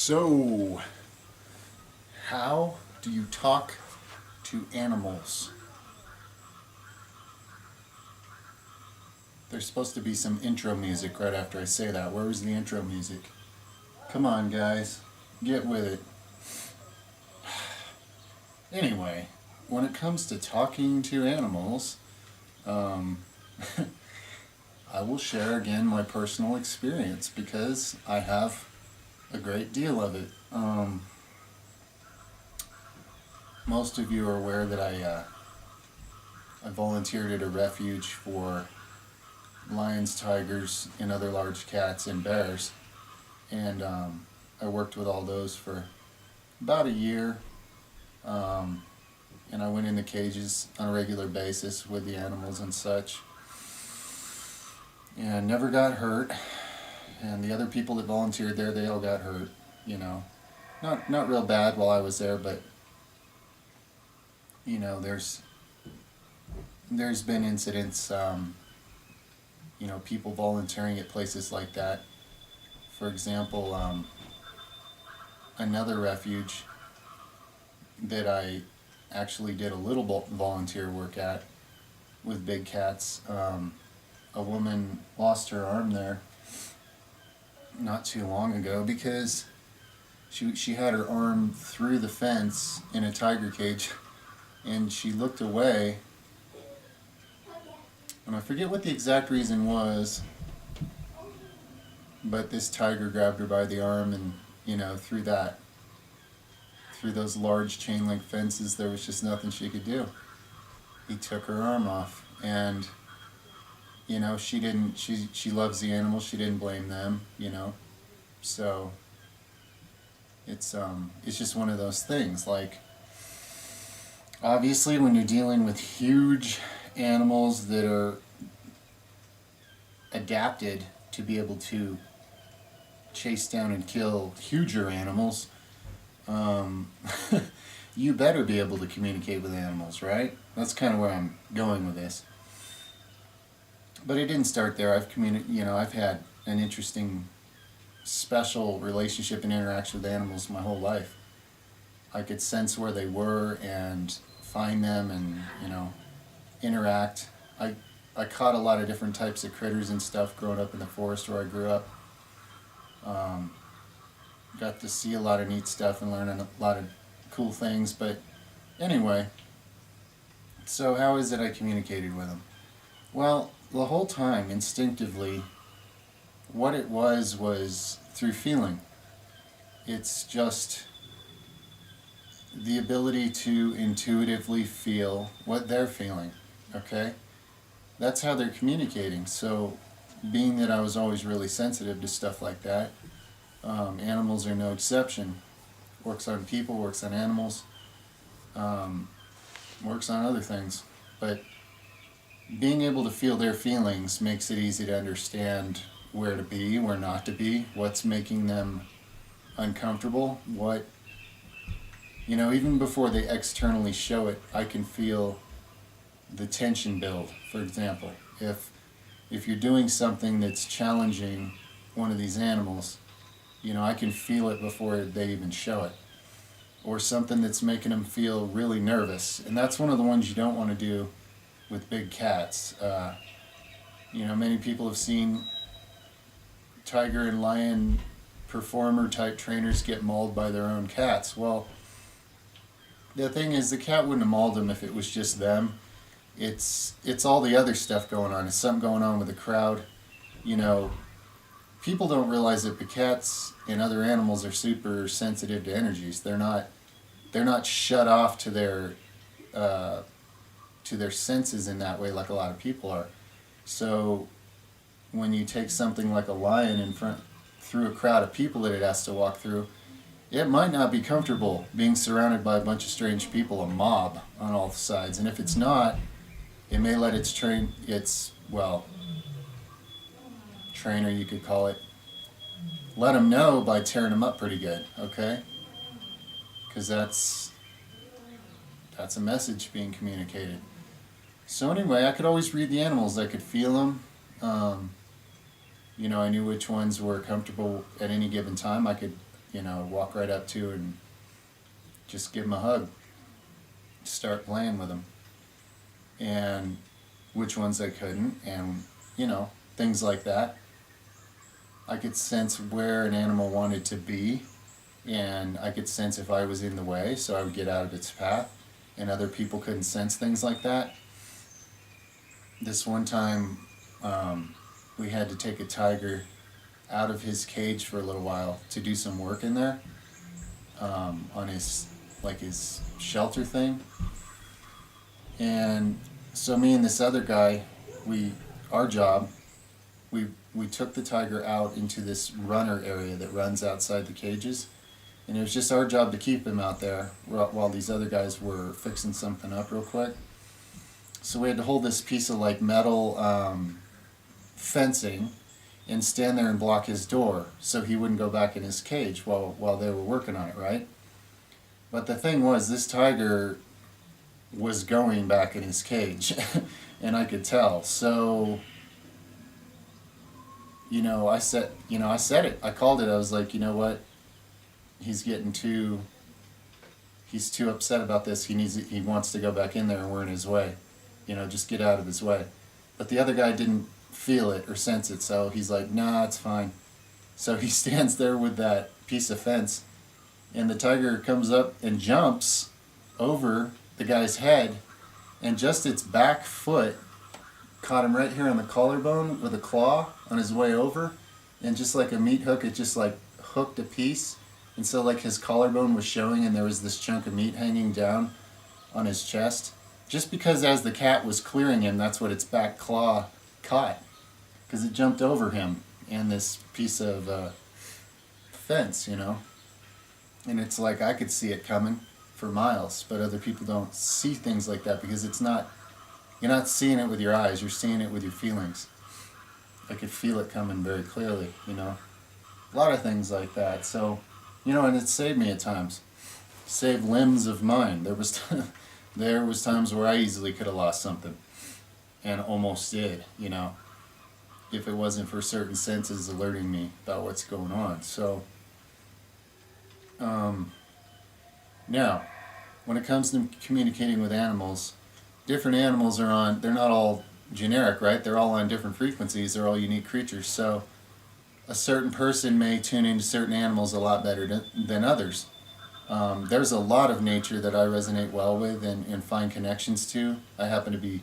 So, how do you talk to animals? There's supposed to be some intro music right after I say that. Where was the intro music? Come on, guys. Get with it. Anyway, when it comes to talking to animals, um, I will share again my personal experience because I have a great deal of it. Most of you are aware that I volunteered at a refuge for lions, tigers, and other large cats and bears, and I worked with all those for about a year, and I went in the cages on a regular basis with the animals and such, and never got hurt. And the other people that volunteered there, they all got hurt. You know, not real bad while I was there, but you know, there's been incidents. People volunteering at places like that. For example, another refuge that I actually did a little volunteer work at with big cats. A woman lost her arm there not too long ago because she had her arm through the fence in a tiger cage, and she looked away, and I forget what the exact reason was, but this tiger grabbed her by the arm, and through those large chain link fences, there was just nothing she could do. He took her arm off, and she loves the animals, she didn't blame them, so it's just one of those things. Like, obviously when you're dealing with huge animals that are adapted to be able to chase down and kill huger animals, you better be able to communicate with animals, right? That's kind of where I'm going with this. But it didn't start there. I've had an interesting, special relationship and interaction with animals my whole life. I could sense where they were and find them and, interact. I caught a lot of different types of critters and stuff growing up in the forest where I grew up. Got to see a lot of neat stuff and learn a lot of cool things. But anyway, so how is it I communicated with them? Well, the whole time, instinctively, what it was through feeling. It's just the ability to intuitively feel what they're feeling, okay? That's how they're communicating. So, being that I was always really sensitive to stuff like that, animals are no exception. Works on people, works on animals, works on other things. But being able to feel their feelings makes it easy to understand where to be, where not to be, what's making them uncomfortable, even before they externally show it, I can feel the tension build. For example, if you're doing something that's challenging one of these animals, I can feel it before they even show it. Or something that's making them feel really nervous. And that's one of the ones you don't want to do with big cats. Many people have seen tiger and lion performer type trainers get mauled by their own cats. Well, the thing is, the cat wouldn't have mauled them if it was just them. It's all the other stuff going on. It's something going on with the crowd. People don't realize that the cats and other animals are super sensitive to energies. They're not shut off to their senses in that way like a lot of people are. So when you take something like a lion through a crowd of people that it has to walk through, it might not be comfortable being surrounded by a bunch of strange people, a mob on all sides. And if it's not, it may let trainer, you could call it, let them know by tearing them up pretty good, okay? Because that's a message being communicated. So anyway, I could always read the animals. I could feel them. I knew which ones were comfortable at any given time. I could, walk right up to and just give him a hug, start playing with him, and which ones I couldn't, and things like that. I could sense where an animal wanted to be, and I could sense if I was in the way, so I would get out of its path, and other people couldn't sense things like that. This one time, we had to take a tiger out of his cage for a little while to do some work in there, on his shelter thing. And so me and this other guy, our job, we took the tiger out into this runner area that runs outside the cages, and it was just our job to keep him out there while these other guys were fixing something up real quick. So we had to hold this piece of metal fencing and stand there and block his door so he wouldn't go back in his cage while they were working on it, right? But the thing was, this tiger was going back in his cage, and I could tell. So, I said it. I called it. I was like, you know what? He's too upset about this. He wants to go back in there, and we're in his way. Just get out of his way. But the other guy didn't feel it or sense it, so he's like, nah, it's fine. So he stands there with that piece of fence, and the tiger comes up and jumps over the guy's head, and just its back foot caught him right here on the collarbone with a claw on his way over, and just like a meat hook, it just hooked a piece, and so his collarbone was showing, and there was this chunk of meat hanging down on his chest. Just because as the cat was clearing him, that's what its back claw caught, because it jumped over him and this piece of fence, and it's like I could see it coming for miles, but other people don't see things like that because you're not seeing it with your eyes, you're seeing it with your feelings. I could feel it coming very clearly, a lot of things like that. So, and it saved me at times, saved limbs of mine. There was times where I easily could have lost something, and almost did, if it wasn't for certain senses alerting me about what's going on. So, now, when it comes to communicating with animals, different animals they're not all generic, right? They're all on different frequencies, they're all unique creatures. So, a certain person may tune into certain animals a lot better than others. There's a lot of nature that I resonate well with and find connections to. I happen to be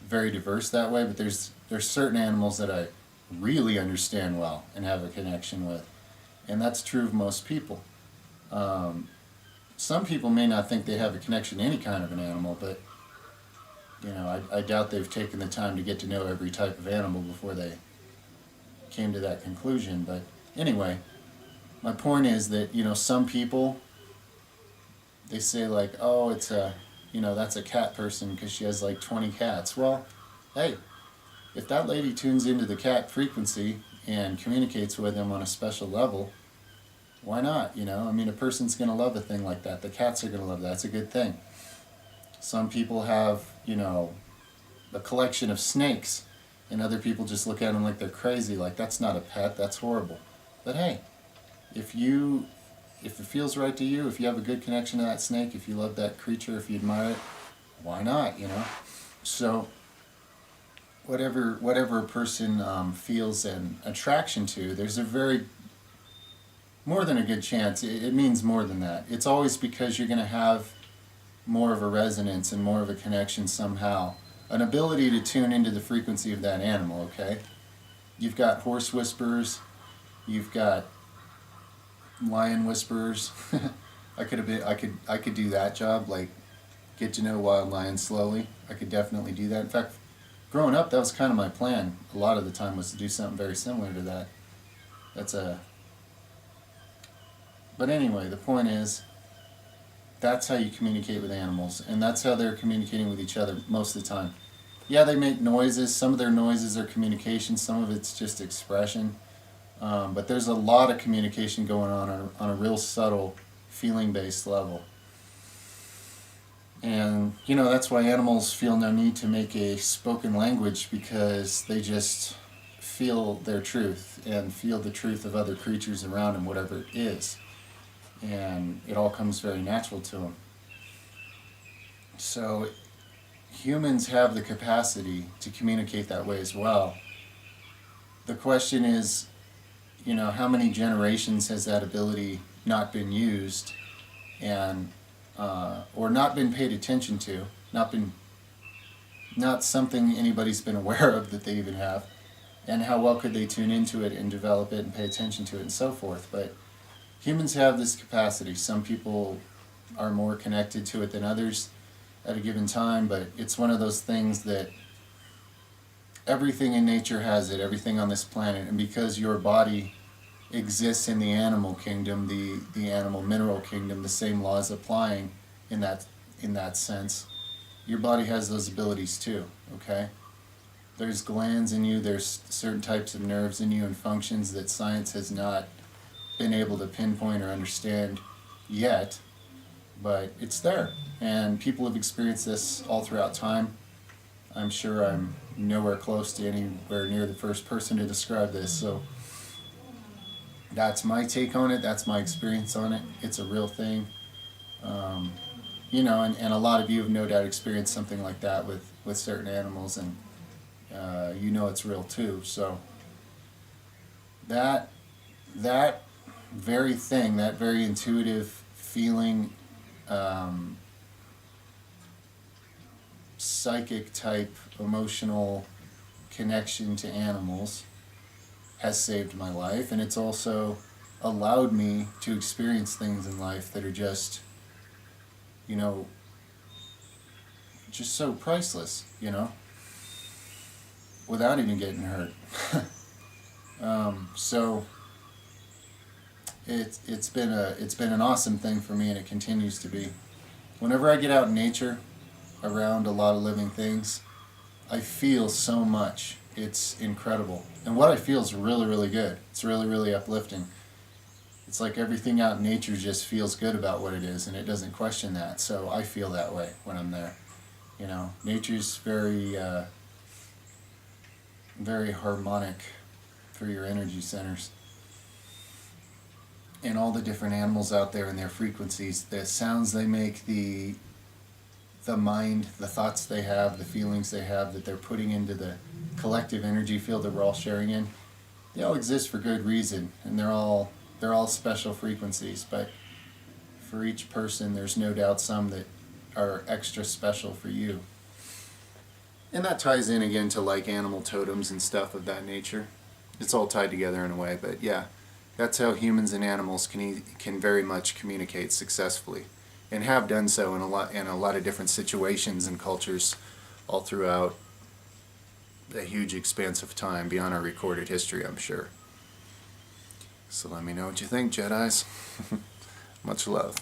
very diverse that way, but there's certain animals that I really understand well and have a connection with. And that's true of most people. Some people may not think they have a connection to any kind of an animal, but I doubt they've taken the time to get to know every type of animal before they came to that conclusion. But anyway, my point is that, some people, they say oh, it's that's a cat person because she has 20 cats. Well, hey, if that lady tunes into the cat frequency and communicates with them on a special level, why not? A person's going to love a thing like that. The cats are going to love that. It's a good thing. Some people have, a collection of snakes, and other people just look at them like they're crazy, that's not a pet, that's horrible. But hey, if it feels right to you, if you have a good connection to that snake, if you love that creature, if you admire it, why not, So, whatever a person feels an attraction to, there's more than a good chance, it means more than that. It's always because you're going to have more of a resonance and more of a connection somehow. An ability to tune into the frequency of that animal, okay? You've got horse whisperers, you've got lion whisperers. I could do that job, get to know wild lions slowly. I could definitely do that. In fact, growing up, that was kind of my plan. A lot of the time was to do something very similar to that. But anyway, the point is, that's how you communicate with animals, and that's how they're communicating with each other most of the time. Yeah, they make noises. Some of their noises are communication, some of it's just expression. But there's a lot of communication going on a real subtle, feeling-based level. And, that's why animals feel no need to make a spoken language, because they just feel their truth and feel the truth of other creatures around them, whatever it is. and it all comes very natural to them. So humans have the capacity to communicate that way as well. The question is, how many generations has that ability not been used, and or not been paid attention to, not something anybody's been aware of that they even have, and how well could they tune into it and develop it and pay attention to it and so forth. But humans have this capacity. Some people are more connected to it than others at a given time, but it's one of those things that everything in nature has it, everything on this planet, and because your body exists in the animal kingdom, the animal mineral kingdom, the same laws applying in that sense. Your body has those abilities too, okay? There's glands in you, there's certain types of nerves in you and functions that science has not been able to pinpoint or understand yet, but it's there. And people have experienced this all throughout time. I'm sure I'm nowhere close to anywhere near the first person to describe this, so that's my take on it, that's my experience on it. It's a real thing. And a lot of you have no doubt experienced something like that with certain animals, and it's real too. So that very thing, that very intuitive feeling, psychic type emotional connection to animals has saved my life, and it's also allowed me to experience things in life that are just so priceless, without even getting hurt. So it's been an awesome thing for me, and it continues to be. Whenever I get out in nature, around a lot of living things, I feel so much. It's incredible, and what I feel is really, really good. It's really, really uplifting. It's like everything out in nature just feels good about what it is, and it doesn't question that. So I feel that way when I'm there. Nature's very, very harmonic for your energy centers. And all the different animals out there and their frequencies, the sounds they make, the mind, the thoughts they have, the feelings they have that they're putting into the collective energy field that we're all sharing in, they all exist for good reason, and they're all special frequencies, but for each person there's no doubt some that are extra special for you. And that ties in again to like animal totems and stuff of that nature. It's all tied together in a way, but yeah, that's how humans and animals can very much communicate successfully, and have done so in a lot of different situations and cultures all throughout a huge expanse of time beyond our recorded history, I'm sure. So let me know what you think, Jedis. Much love.